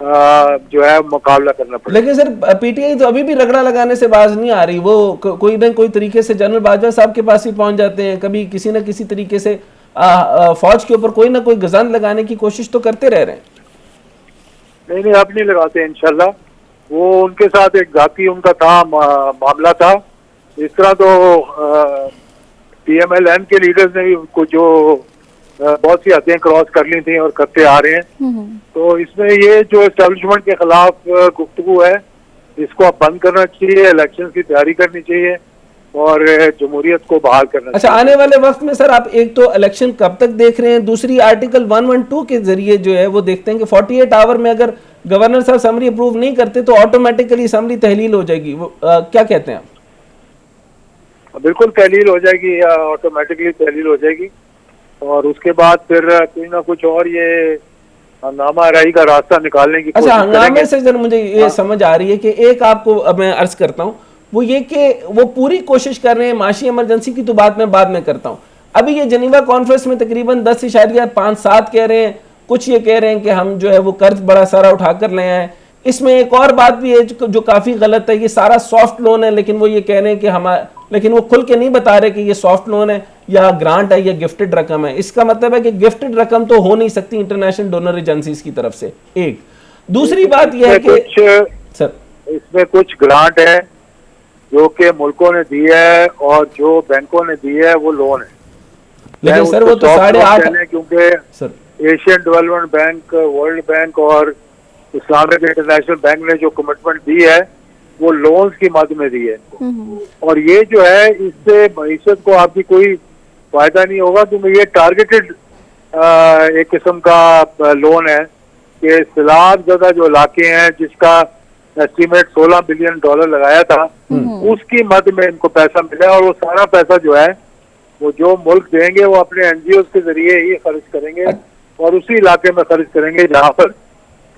Speaker 5: जो है मुकाबला करना पड़ेगा।
Speaker 4: लेकिन सर पीटीआई तो अभी भी रगड़ा लगाने से बाज नहीं आ रही। वो कोई ना कोई तरीके से जनरल बाजवा साहब के पास ही पहुंच जाते हैं, कभी किसी न किसी तरीके से फौज के ऊपर कोई ना कोई गजान लगाने की कोशिश तो करते रह रहे हैं।
Speaker 5: नहीं, अब नहीं लगाते इंशाल्लाह। वो उनके साथ एक जाती उनका था मामला था। इस तरह तो पीएमएलएन के लीडर्स ने भी कुछ जो बहुत सी हदें क्रॉस कर ली थी और करते आ रहे हैं। तो इसमें ये जो एस्टेब्लिशमेंट के खिलाफ गुफ्तगू है, इसको अब बंद करना चाहिए, इलेक्शन की तैयारी करनी चाहिए और जमहूरियत को बहाल करना
Speaker 4: अच्छा, आने वाले वक्त में सर आप एक तो इलेक्शन कब तक देख रहे हैं, दूसरी आर्टिकल 112 के जरिए जो है वो देखते हैं कि 48 आवर में अगर गवर्नर साहब समरी अप्रूव नहीं करते तो ऑटोमेटिकली समरी तहलील हो जाएगी, वो क्या कहते हैं आप?
Speaker 5: बिल्कुल तहलील हो जाएगी, ऑटोमेटिकली तहलील हो जाएगी और उसके बाद फिर कोई ना कुछ और ये हंगामा राई का रास्ता निकालने की
Speaker 4: अच्छा,
Speaker 5: कोशिश
Speaker 4: हंगामे
Speaker 5: करेंगे।
Speaker 4: से जरा मुझे ये समझ आ रही है कि एक आपको अब मैं अर्ज करता हूँ वो ये कि वो पूरी कोशिश कर रहे हैं, माशी इमरजेंसी की तो बात मैं बाद में करता हूँ, अभी ये जनीवा कॉन्फ्रेंस में तकरीबन 10.5-7 कह रहे हैं, कुछ ये कह रहे हैं कि हम जो है वो कर्ज बड़ा सारा उठाकर ले आए। इसमें एक और बात भी है जो काफी गलत है, ये सारा सॉफ्ट लोन है, लेकिन वो ये कह रहे हैं कि लेकिन वो खुल के नहीं बता रहे कि ये सॉफ्ट लोन है या ग्रांट है या गिफ्टेड रकम है। इसका मतलब है कि गिफ्टेड रकम तो हो नहीं सकती इंटरनेशनल डोनर एजेंसीज की तरफ से। एक दूसरी बात यह है कि सर
Speaker 5: इसमें कुछ ग्रांट है जो कि मुल्कों ने दी है और जो बैंकों ने दी है वो लोन है,
Speaker 4: लेकिन सर वो तो 8.5
Speaker 5: क्योंकि
Speaker 4: sir
Speaker 5: Asian development bank, world bank और इस्लामिक इंटरनेशनल बैंक ने जो कमिटमेंट दी है वो लोन्स की मद में दी है इनको। और ये जो है इससे मईशत को आपकी कोई फायदा नहीं होगा, क्योंकि ये टारगेटेड एक किस्म का लोन है कि सैलाब ज़्यादा जो इलाके हैं जिसका एस्टीमेट $16 बिलियन लगाया था उसकी मद में इनको पैसा मिला और वो सारा पैसा जो है वो जो मुल्क देंगे वो अपने एनजीओ के जरिए ही खर्च करेंगे और उसी इलाके में खर्च करेंगे जहाँ पर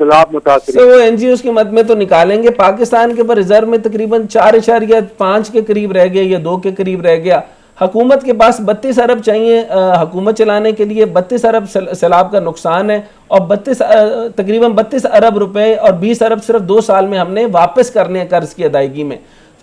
Speaker 5: सैलाब मुतासिर
Speaker 4: है। वो एनजीओ की मद में तो निकालेंगे। पाकिस्तान के ऊपर रिजर्व में तकरीबन 4.5 के करीब रह गया या 2 के करीब रह गया। हुकूमत के पास 32 अरब चाहिए हुकूमत चलाने के लिए, 32 अरब सैलाब का नुकसान है और तकरीबन 32 अरब रुपए और 20 अरब सिर्फ 2 साल में हमने वापस करने हैं कर्ज की अदायगी में।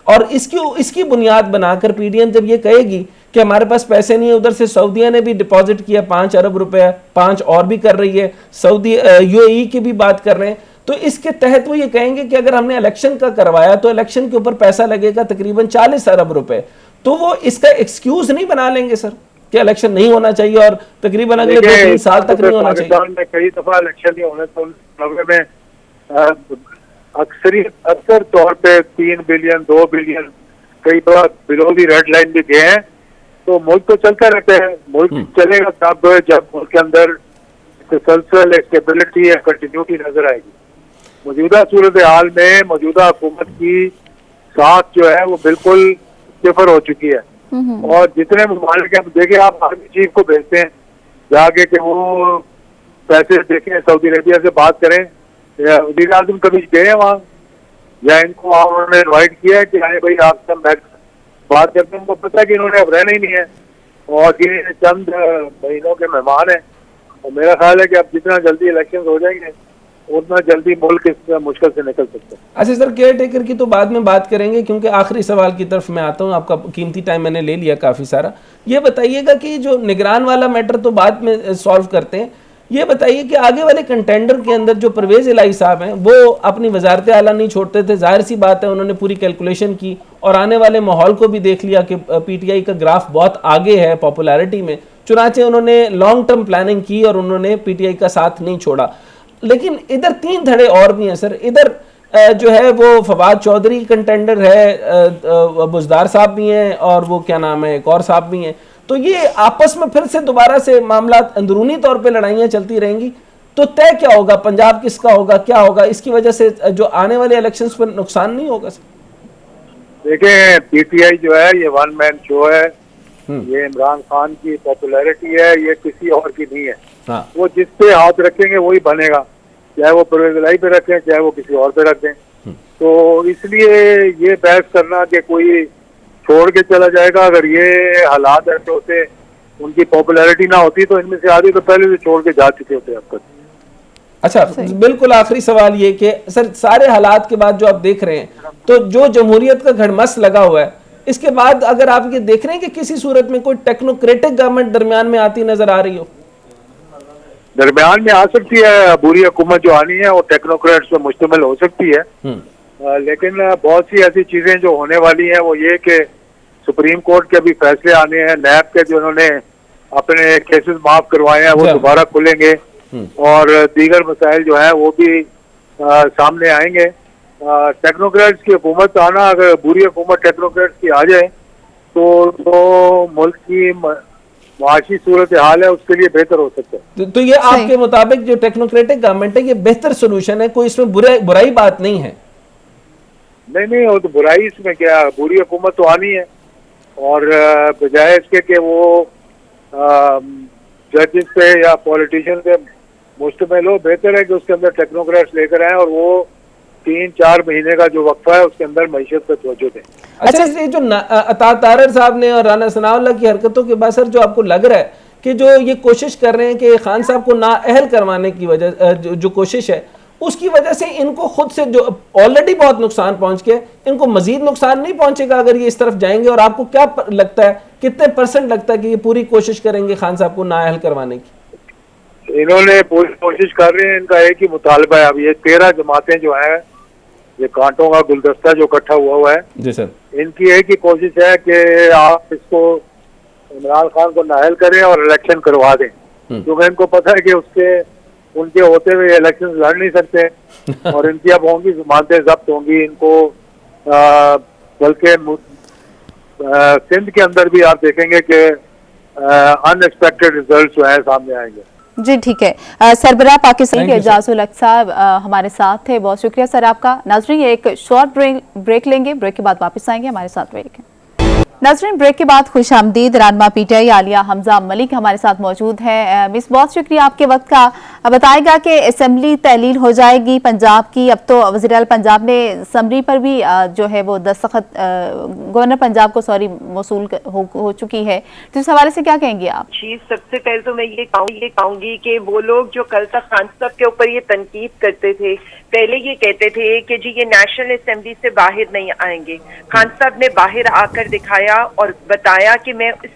Speaker 4: और इसकी बुनियाद बनाकर पीडीएम जब ये कहेगी कि हमारे पास पैसे नहीं है, उधर से सऊदीया ने भी डिपॉजिट किया 5 अरब रुपए, 5 और भी कर रही है, सऊदी यूएई की भी बात कर रहे हैं, तो इसके तहत वो ये कहेंगे कि अगर हमने इलेक्शन का करवाया तो इलेक्शन के ऊपर पैसा लगेगा तकरीबन 40 अरब रुपए। तो वो इसका एक्सक्यूज नहीं बना लेंगे सर कि इलेक्शन नहीं होना चाहिए और तकरीबन अगले 2-3 साल तक नहीं होना चाहिए।
Speaker 5: पाकिस्तान में कई दफा इलेक्शन नहीं होने तो 90 में अक्सर तौर पे 3 बिलियन 2 बिलियन कई बार बिलो दी रेड लाइन भी गए हैं। तो मुल्क तो चलता रहता है, मुल्क चलेगा तब जब मुल्क के अंदर तसलसल स्टेबिलिटी या कंटिन्यूटी नजर आएगी। मौजूदा सूरत हाल में मौजूदा हुकूमत की साख जो है वो बिल्कुल सिफर हो चुकी है और जितने ममालिक हम देखें, आप आर्मी चीफ को भेजते हैं जाके कि वो पैसे देखें, सऊदी अरेबिया से बात करें, वज़ीर आज़म कभी गए हैं वहाँ या इनको उन्होंने इन्वाइट किया है कि आए भाई आपसे हम बैठ बात करते हैं। उनको पता है कि इन्होंने अब रहना ही नहीं है और ये चंद महीनों के मेहमान हैं और मेरा ख्याल है कि अब जितना जल्दी इलेक्शन हो जाएंगे उतना जल्दी मुल्क इस मुश्किल से निकल सकता है।
Speaker 4: अच्छा सर, केयर टेकर की तो बाद में बात करेंगे क्योंकि आखिरी सवाल की तरफ मैं आता हूँ, आपका कीमती टाइम मैंने ले लिया काफ़ी सारा। ये बताइएगा कि जो निगरान वाला मैटर तो बाद में सॉल्व करते हैं, ये बताइए कि आगे वाले कंटेंडर के अंदर जो परवेज इलाही साहब हैं वो अपनी वजारत आला नहीं छोड़ते थे, जाहिर सी बात है उन्होंने पूरी कैलकुलेशन की और आने वाले माहौल को भी देख लिया कि पीटीआई का ग्राफ बहुत आगे है पॉपुलैरिटी में, चुनाचे उन्होंने लॉन्ग टर्म प्लानिंग की और उन्होंने पीटीआई का साथ नहीं छोड़ा। लेकिन इधर 3 धड़े और भी हैं सर। इधर जो है वो फवाद चौधरी कंटेंडर है, बुजदार साहब भी हैं और वो क्या नाम है एक और साहब भी हैं। तो ये आपस में फिर से दोबारा से मामला अंदरूनी तौर पे लड़ाइयाँ चलती रहेंगी, तो तय क्या होगा, पंजाब किसका होगा, क्या होगा, इसकी वजह से जो आने वाले इलेक्शंस पर नुकसान नहीं होगा सर?
Speaker 5: देखिए पीटीआई जो है ये वन मैन शो है, ये इमरान खान की पॉपुलैरिटी है, ये किसी और की नहीं है।
Speaker 4: हाँ।
Speaker 5: वो जिस पे हाथ रखेंगे वही बनेगा, चाहे वो परवेज इलाही पे रखें चाहे वो किसी और पे रख दें। तो इसलिए ये बहस करना कि कोई छोड़ के चला जाएगा, अगर ये हालात ऐसे होते उनकी पॉपुलैरिटी ना होती तो इनमें से आधी तो पहले से छोड़ के जा चुके होते अब तक।
Speaker 4: अच्छा, बिल्कुल आखिरी सवाल ये कि सर सारे हालात के बाद जो आप देख रहे हैं तो जो जमहूरियत का घड़मस लगा हुआ है, इसके बाद अगर आप ये देख रहे हैं कि किसी सूरत में कोई टेक्नोक्रेटिक गवर्नमेंट दरमियान में आती नजर आ रही हो?
Speaker 5: दरमियान में आ सकती है, अबूरी हुकूमत जो आनी है वो टेक्नोक्रेट्स पे मुश्तमिल हो सकती है। लेकिन बहुत सी ऐसी चीजें जो होने वाली हैं वो ये कि सुप्रीम कोर्ट के भी फैसले आने हैं, नैब के जो उन्होंने अपने केसेस माफ करवाए हैं वो दोबारा खुलेंगे और दीगर मसाइल जो है वो भी सामने आएंगे। टेक्नोक्रेट्स की हुकूमत आना, अगर बुरी हुकूमत टेक्नोक्रेट्स की आ जाए तो मुल्क की माशी सूरत हाल है उसके लिए बेहतर हो सकता है।
Speaker 4: तो ये आपके मुताबिक जो टेक्नोक्रेटिक गवर्नमेंट है ये बेहतर सोल्यूशन है, कोई इसमें बुराई बात नहीं है?
Speaker 5: नहीं, वो तो बुराई इसमें क्या, बुरी हुकूमत तो आनी है और बजाय इसके कि वो जजेस पे या पॉलिटिशियन पे मुश्तमिल हो, बेहतर है कि उसके अंदर टेक्नोक्रेट्स लेकर आए और वो 3-4 महीने का जो वक्फा है उसके अंदर मईशत पे तवज्जो दें।
Speaker 4: अच्छा, ये जो अता तारर साहब ने और राना सनाउल्लाह की हरकतों के बाद सर जो आपको लग रहा है कि जो ये कोशिश कर रहे हैं कि खान साहब को नाअहल करवाने की वजह जो कोशिश है उसकी वजह से इनको खुद से जो ऑलरेडी बहुत नुकसान पहुंच गया, इनको मजीद नुकसान नहीं पहुंचेगा अगर ये इस तरफ जाएंगे? और आपको क्या लगता है, कितने % लगता है कि ये पूरी कोशिश करेंगे खान साहब को नाअहल करवाने की?
Speaker 5: इन्होंने पूरी कोशिश कर रहे हैं, इनका एक ही मुतालबा है। अब ये 13 जमातें जो हैं, ये कांटों का गुलदस्ता जो इकट्ठा हुआ है
Speaker 4: जी सर,
Speaker 5: इनकी एक ही कोशिश है कि आप इसको इमरान खान को नाअहल करें और इलेक्शन करवा दें, क्योंकि इनको पता है कि उनके होते हुए इलेक्शन लड़ नहीं सकते और इनकी अब होंगी जमानतें जब्त होंगी इनको। बल्कि सिंध के अंदर भी आप देखेंगे कि अनएक्सपेक्टेड रिजल्ट जो है सामने आएंगे।
Speaker 1: जी ठीक है। सरबराह पाकिस्तान के एजाजुल हक साहब हमारे साथ थे, बहुत शुक्रिया सर आपका। नाजरीन एक शॉर्ट ब्रेक लेंगे, ब्रेक के बाद वापस आएंगे, हमारे साथ रहिए। नाजरीन ब्रेक के बाद खुश आमदीद। रानमा पीटीआई आलिया हमजा मलिक हमारे साथ मौजूद है। मिस बहुत शुक्रिया आपके वक्त का। बताएगा कि असेंबली तहलील हो जाएगी पंजाब की। अब तो वज़ीर आला पंजाब ने समरी पर भी जो है वो दस्तखत गवर्नर पंजाब को मौसूल हो चुकी है, तो इस हवाले से क्या कहेंगे आप?
Speaker 6: जी, सबसे पहले तो मैं ये कहूंगी कि वो लोग जो कल तक खान साहब के ऊपर ये तनकीद करते थे, पहले ये कहते थे कि जी ये नेशनल असेंबली से बाहर नहीं आएंगे, खान साहब ने बाहर आकर दिखाया और बताया कि मैं इस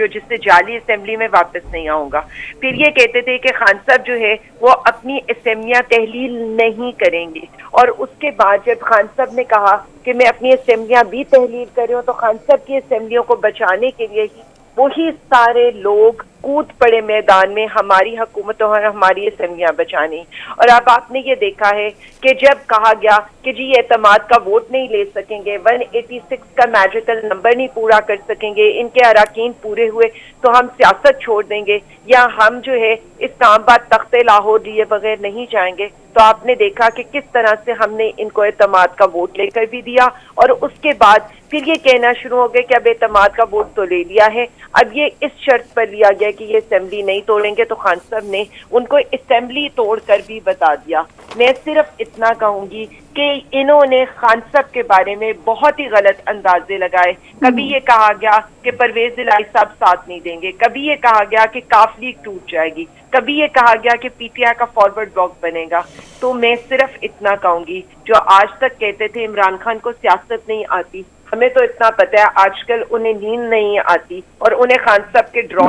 Speaker 6: जिससे जाली असेंबली में वापस नहीं आऊंगा। फिर ये कहते थे कि खान साहब जो है वो अपनी असेंबलियां तहलील नहीं करेंगे, और उसके बाद जब खान साहब ने कहा कि मैं अपनी असेंबलियां भी तहलील कर रही हूँ, तो खान साहब की असेंबलियों को बचाने के लिए ही वही सारे लोग कूद पड़े मैदान में हमारी हुकूमत और हमारी असेंबलियां बचाने। और अब आपने ये देखा है कि जब कहा गया कि जी ये एतमाद का वोट नहीं ले सकेंगे, 186 का मैजिकल नंबर नहीं पूरा कर सकेंगे, इनके अराकीन पूरे हुए तो हम सियासत छोड़ देंगे या हम जो है इस्लामाबाद तख्ते लाहौर लिए बगैर नहीं जाएंगे, तो आपने देखा कि किस तरह से हमने इनको एतमाद का वोट लेकर भी दिया और उसके बाद फिर ये कहना शुरू हो गया कि अब एतमाद का वोट तो ले लिया है, अब ये इस शर्त पर लिया गया कि ये असेंबली नहीं तोड़ेंगे, तो खान साहब ने उनको असेंबली तोड़कर भी बता दिया। मैं सिर्फ इतना कहूंगी कि इन्होंने खान साहब के बारे में बहुत ही गलत अंदाजे लगाए। कभी ये कहा गया कि परवेज इलाही साहब साथ नहीं देंगे, कभी ये कहा गया कि काफ लीग टूट जाएगी, कभी ये कहा गया कि पीटीआई का फॉरवर्ड ब्लॉक बनेगा। तो मैं सिर्फ इतना कहूंगी, जो आज तक कहते थे इमरान खान को सियासत नहीं आती, हमें तो इतना पता है आजकल उन्हें नींद नहीं आती और उन्हें खान साहब के ड्रोन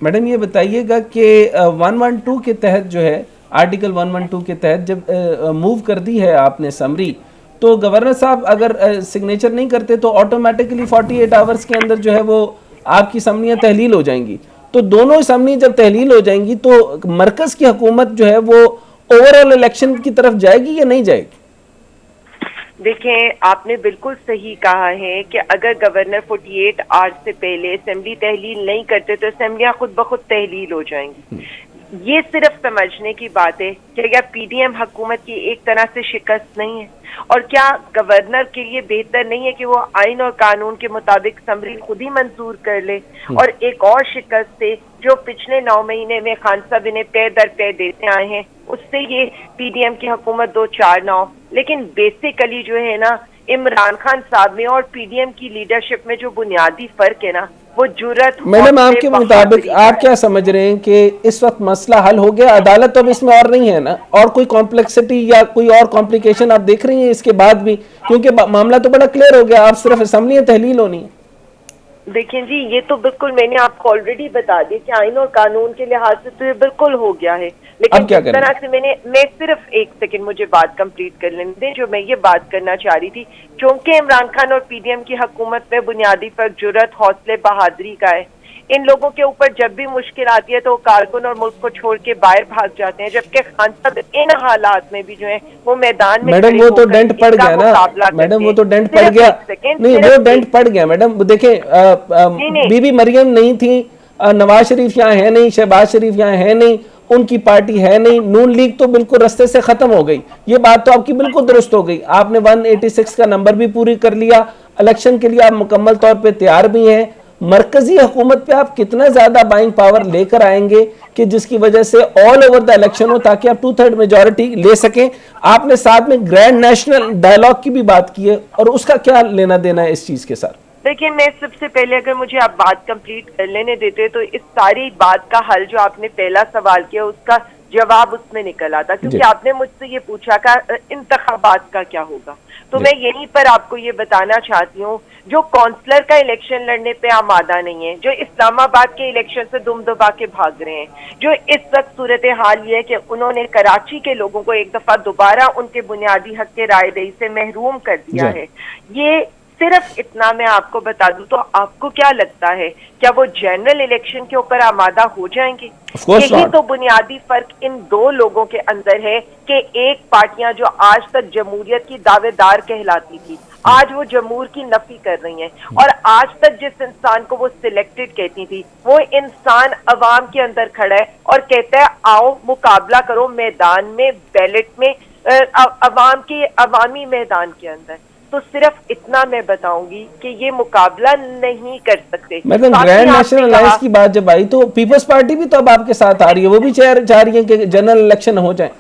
Speaker 4: मैडम ये बताइएगा कि 112 के तहत जो है, आर्टिकल 112 के तहत जब मूव कर दी है आपने समरी, तो गवर्नर साहब अगर सिग्नेचर नहीं करते तो ऑटोमेटिकली 48 आवर्स के अंदर जो है वो आपकी असम्बलियां तहलील हो जाएंगी। तो दोनों असम्बली जब तहलील हो जाएंगी तो मरकज की हुकूमत जो है वो ओवरऑल इलेक्शन की तरफ जाएगी या नहीं जाएगी?
Speaker 6: देखें, आपने बिल्कुल सही कहा है कि अगर गवर्नर 48 आवर्स से पहले असेंबली तहलील नहीं करते तो असेंबलियां खुद ब खुद तहलील हो जाएंगी। ये सिर्फ समझने की बात है कि क्या पीडीएम हुकूमत की एक तरह से शिकस्त नहीं है, और क्या गवर्नर के लिए बेहतर नहीं है कि वो आइन और कानून के मुताबिक समरी खुद ही मंजूर कर ले? और एक और शिकस्त से जो पिछले 9 महीने में खान साहब इन्हें पे दर पे देते आए हैं, उससे ये पीडीएम की हुकूमत 2-4-9, लेकिन बेसिकली जो है ना इमरान खान साहब में और पीडीएम की लीडरशिप में जो बुनियादी फर्क है ना, वो जुर्रत।
Speaker 4: मैडम आपके मुताबिक आप क्या समझ रहे हैं कि इस वक्त मसला हल हो गया, अदालत तो अब इसमें और नहीं है ना, और कोई कॉम्प्लेक्सिटी या कोई और कॉम्प्लिकेशन आप देख रही हैं इसके बाद भी? क्योंकि मामला तो बड़ा क्लियर हो गया, आप सिर्फ असेंबलियां तहलील होनी है।
Speaker 6: देखिए जी, ये तो बिल्कुल मैंने आपको ऑलरेडी बता दिया कि आइन और कानून के लिहाज से तो ये बिल्कुल हो गया है, लेकिन जिस तरह से मैं सिर्फ एक सेकंड मुझे बात कंप्लीट कर लेने दें। जो मैं ये बात करना चाह रही थी, क्योंकि इमरान खान और पीडीएम की हुकूमत में बुनियादी फर्क जुर्रत, हौसले, बहादुरी का है। इन लोगों के ऊपर जब भी मुश्किल आती है तो कारकुन और मुल्क को छोड़ के बाहर भाग जाते हैं, जबकि खान साहब इन हालात में भी जो है वो मैदान में
Speaker 4: मैडम वो तो डेंट पड़ गया ना मैडम, वो तो डेंट पड़ गया। नहीं, वो डेंट पड़ गया मैडम। देखें, बीबी मरियम नहीं थी, नवाज शरीफ यहाँ है नहीं, शहबाज शरीफ यहाँ है नहीं, उनकी पार्टी है नहीं, नून लीग तो बिल्कुल रास्ते से खत्म हो गई। ये बात तो आपकी बिल्कुल दुरुस्त हो गई। आपने 186 का नंबर भी पूरी कर लिया, इलेक्शन के लिए आप मुकम्मल तौर पे तैयार भी हैं। मरकजी हुकूमत पे आप कितना ज्यादा बाइंग पावर लेकर आएंगे कि जिसकी वजह से ऑल ओवर द इलेक्शन हो, ताकि आप 2/3 मेजॉरिटी ले सकें। आपने साथ में ग्रैंड नेशनल डायलॉग की भी बात की है, और उसका क्या लेना देना है इस चीज के साथ?
Speaker 6: देखिए, मैं सबसे पहले अगर मुझे आप बात कंप्लीट कर लेने देते तो इस सारी बात का हल जो आपने पहला सवाल किया उसका जवाब उसमें निकल आता, क्योंकि आपने मुझसे ये पूछा का इंतखाबात का क्या होगा। तो मैं यहीं पर आपको ये बताना चाहती हूँ, जो काउंसलर का इलेक्शन लड़ने पे आमादा नहीं है, जो इस्लामाबाद के इलेक्शन से दुम दबा के भाग रहे हैं, जो इस वक्त सूरत हाल ये है कि उन्होंने कराची के लोगों को एक दफा दोबारा उनके बुनियादी हक के रायदही से महरूम कर दिया है, ये सिर्फ इतना मैं आपको बता दूं तो आपको क्या लगता है, क्या वो जनरल इलेक्शन के ऊपर आमादा हो जाएंगे? यही तो बुनियादी फर्क इन दो लोगों के अंदर है कि एक पार्टियां जो आज तक जमहूरियत की दावेदार कहलाती थी, आज वो जमहूर की नफी कर रही हैं, और आज तक जिस इंसान को वो सिलेक्टेड कहती थी, वो इंसान अवाम के अंदर खड़ा है और कहता है आओ मुकाबला करो मैदान में, बैलेट में, अवामी मैदान के अंदर। तो सिर्फ इतना मैं बताऊंगी कि ये मुकाबला नहीं कर सकते।
Speaker 4: मैडम, ग्रैंड नेशनल अलायंस की बात जब आई तो पीपल्स पार्टी भी तो अब आपके साथ आ रही है, वो भी चाह रही है कि जनरल इलेक्शन हो जाए।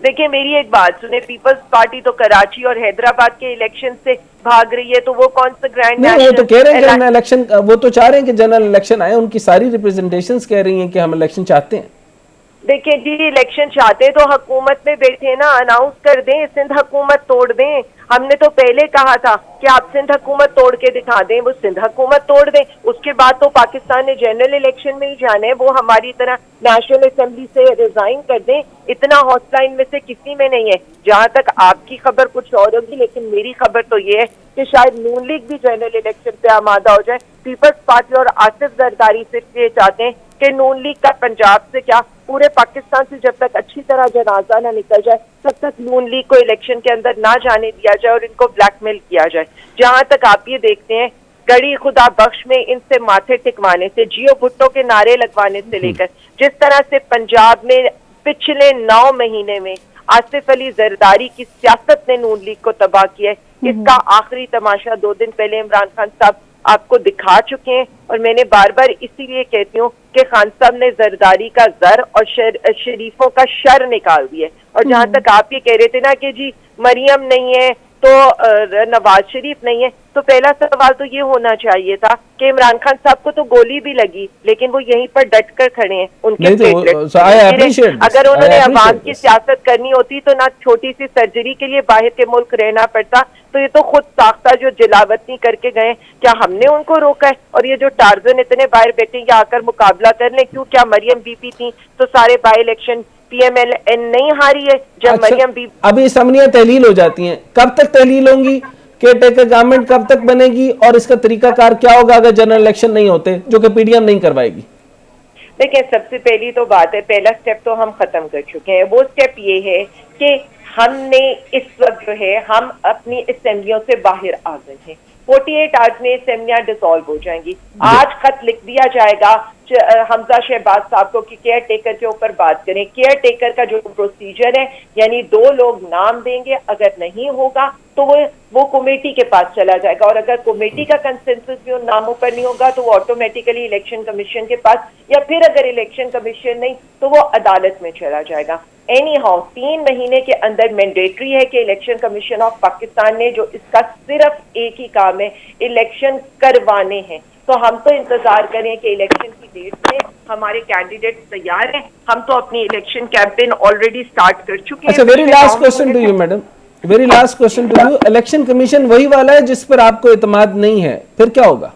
Speaker 6: देखिए, मेरी एक बात सुने, पीपल्स पार्टी तो कराची और हैदराबाद के इलेक्शन से भाग रही है, तो वो कौन सा ग्रैंड
Speaker 4: नेशनल? वो तो कह रहे हैं कि इलेक्शन, वो तो चाह रहे हैं कि जनरल इलेक्शन आए, उनकी सारी रिप्रेजेंटेशंस कह रही हैं कि हम इलेक्शन चाहते हैं।
Speaker 6: देखिए जी, इलेक्शन चाहते तो हुकूमत में बैठे ना, अनाउंस कर दें, सिंध हुकूमत तोड़ दें। हमने तो पहले कहा था कि आप सिंध हुकूमत तोड़ के दिखा दें, वो सिंध हुकूमत तोड़ दें, उसके बाद तो पाकिस्तान ने जनरल इलेक्शन में ही जाना है, वो हमारी तरह नेशनल असेंबली से रिजाइन कर दें। इतना हौसला इनमें से किसी में नहीं है। जहां तक आपकी खबर कुछ और होगी, लेकिन मेरी खबर तो ये है कि शायद नून लीग भी जनरल इलेक्शन पे आमादा हो जाए। पीपल्स पार्टी और आसिफ जरदारी सिर्फ ये चाहते हैं कि नून लीग का पंजाब से क्या पूरे पाकिस्तान से जब तक अच्छी तरह जनाजा ना निकल जाए, तब तक नून लीग को इलेक्शन के अंदर ना जाने दिया जाए और इनको ब्लैकमेल किया जाए। जहां तक आप ये देखते हैं, गड़ी खुदा बख्श में इनसे माथे टिकवाने से, जियो भुट्टो के नारे लगवाने से लेकर जिस तरह से पंजाब में पिछले 9 महीने में आसिफ अली जरदारी की सियासत ने नून लीग को तबाह किया है, इसका आखिरी तमाशा 2 दिन पहले इमरान खान साहब आपको दिखा चुके हैं। और मैंने बार बार इसीलिए कहती हूँ कि खान साहब ने जरदारी का जर और शरीफों का शर निकाल दिया। और जहां तक आप ये कह रहे थे ना कि जी मरियम नहीं है तो नवाज शरीफ नहीं है, तो पहला सवाल तो ये होना चाहिए था कि इमरान खान साहब को तो गोली भी लगी, लेकिन वो यहीं पर डट कर खड़े हैं। उनके अगर उन्होंने आवाम की सियासत करनी होती तो ना छोटी सी सर्जरी के लिए बाहर के मुल्क रहना पड़ता। तो ये तो खुद साख्ता जो जलावतनी करके गए, क्या हमने उनको रोका है? और ये जो टार्जन इतने बाहर बैठे या आकर मुकाबला कर ले, क्यों? क्या मरियम बीपी थी तो सारे बाई इलेक्शन PMLN नहीं हारी है? जब मरियम बीपी
Speaker 4: अभी असम्बलियां तहलील हो जाती हैं, कब तक तहलील होंगी? केयर टेकर गवर्नमेंट कब तक बनेगी? और इसका तरीकाकार क्या होगा अगर जनरल इलेक्शन नहीं होते, जो कि PDM नहीं करवाएगी?
Speaker 6: देखिए, सबसे पहली तो बात है, पहला स्टेप तो हम खत्म कर चुके हैं। वो स्टेप ये है कि हमने इस वक्त जो है हम अपनी असेंबलियों से बाहर आ गए हैं। 48 आवर्स में असेंबलियां डिसॉल्व हो जाएंगी। आज खत लिख दिया जाएगा हमजा शहबाज साहब को कि केयर टेकर के ऊपर बात करें। केयर टेकर का जो प्रोसीजर है, यानी 2 लोग नाम देंगे, अगर नहीं होगा तो वो कमेटी के पास चला जाएगा, और अगर कमेटी का कंसेंसस भी उन नामों पर नहीं होगा तो वो ऑटोमेटिकली इलेक्शन कमीशन के पास, या फिर अगर इलेक्शन कमीशन नहीं तो वो अदालत में चला जाएगा। एनी हाउ 3 महीने के अंदर मैंडेटरी है कि इलेक्शन कमीशन ऑफ पाकिस्तान ने, जो इसका सिर्फ एक ही काम है, इलेक्शन करवाने हैं। तो हम तो इंतजार करें कि इलेक्शन की डेट में हमारे कैंडिडेट तैयार हैं। हम तो अपनी इलेक्शन कैंपेन ऑलरेडी स्टार्ट कर चुके हैं।
Speaker 4: अच्छा, very last question to you madam, very last question to you. Election commission वही वाला है जिस पर आपको इत्मीनान नहीं है, फिर क्या होगा?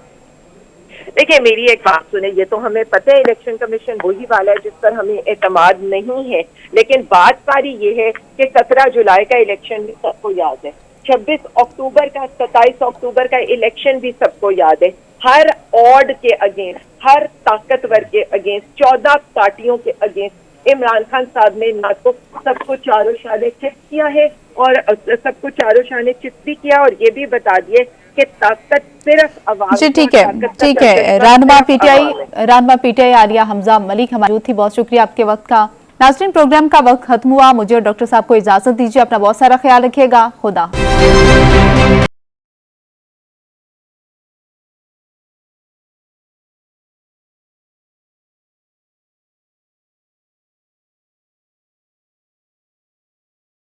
Speaker 6: देखिए, मेरी एक बात सुने, ये तो हमें पता है इलेक्शन कमीशन वही वाला है जिस पर हमें एतमाद नहीं है, लेकिन बात सारी ये है कि 17 जुलाई का इलेक्शन भी सबको याद है, 26 अक्टूबर का, 27 अक्टूबर का इलेक्शन भी सबको याद है। हर ऑड के अगेंस्ट, हर ताकतवर के अगेंस्ट, 14 पार्टियों के अगेंस्ट इमरान खान साहब ने ना तो सबको चारों शाने चित किया है और सबको चारों शाने चित भी किया और ये भी बता दिए कि ताकत सिर्फ आवाम
Speaker 1: जी ठीक है रहनुमा पीटीआई आलिया हमजा मलिक हमारी थी, बहुत शुक्रिया आपके वक्त का। नाज़रीन, प्रोग्राम का वक्त खत्म हुआ, मुझे और डॉक्टर साहब को इजाजत दीजिए, अपना बहुत सारा ख्याल रखिएगा, खुदा।